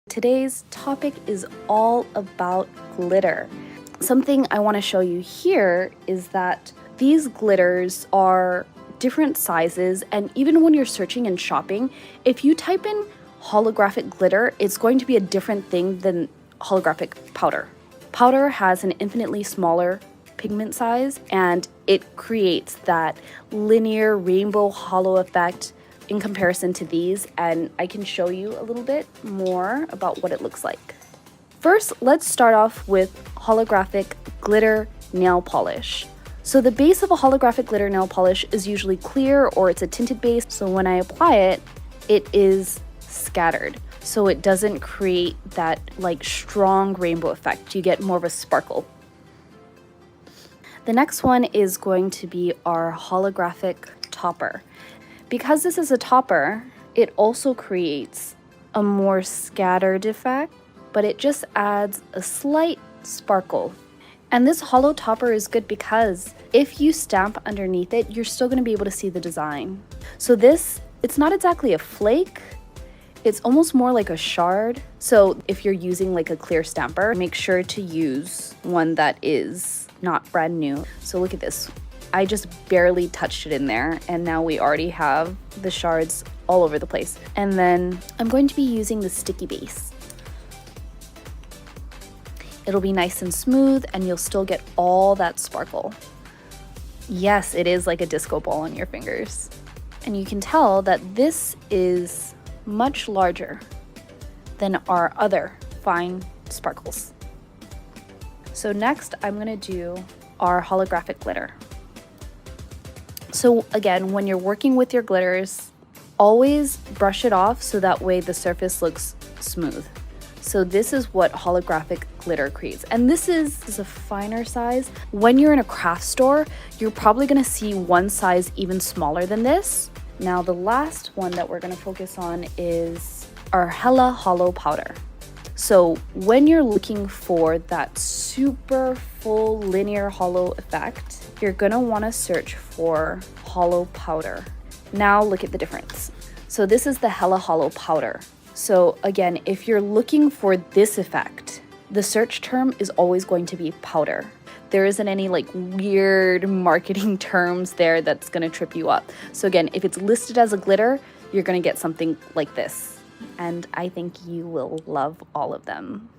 Today's topic is all about glitter. Something I want to show you here is that these glitters are different sizes, and even when you're searching and shopping, if you type in holographic glitter, it's going to be a different thing than holographic powder. Powder has an infinitely smaller pigment size, and it creates that linear rainbow hollow effect in comparison to these, and I can show you a little bit more about what it looks like. First, let's start off with holographic glitter nail polish. So the base of a holographic glitter nail polish is usually clear or it's a tinted base, so when I apply it, it is scattered. So it doesn't create that like strong rainbow effect. You get more of a sparkle. The next one is going to be our holographic topper. Because this is a topper, it also creates a more scattered effect, but it just adds a slight sparkle. And this hollow topper is good because if you stamp underneath it, you're still going to be able to see the design. So this, it's not exactly a flake, it's almost more like a shard. So if you're using like a clear stamper, make sure to use one that is not brand new. So look at this. I just barely touched it in there, and now we already have the shards all over the place. And then I'm going to be using the sticky base. It'll be nice and smooth, and you'll still get all that sparkle. Yes, it is like a disco ball on your fingers. And you can tell that this is much larger than our other fine sparkles. So next, I'm gonna do our holographic glitter. So again, when you're working with your glitters, always brush it off so that way the surface looks smooth. So this is what holographic glitter creates. And this is a finer size. When you're in a craft store, you're probably gonna see one size even smaller than this. Now the last one that we're gonna focus on is our Hella Hollow powder. So when you're looking for that super full linear hollow effect, you're gonna wanna search for hollow powder. Now look at the difference. So this is the Hella Hollow powder. So again, if you're looking for this effect, the search term is always going to be powder. There isn't any like weird marketing terms there that's gonna trip you up. So again, if it's listed as a glitter, you're gonna get something like this. And I think you will love all of them.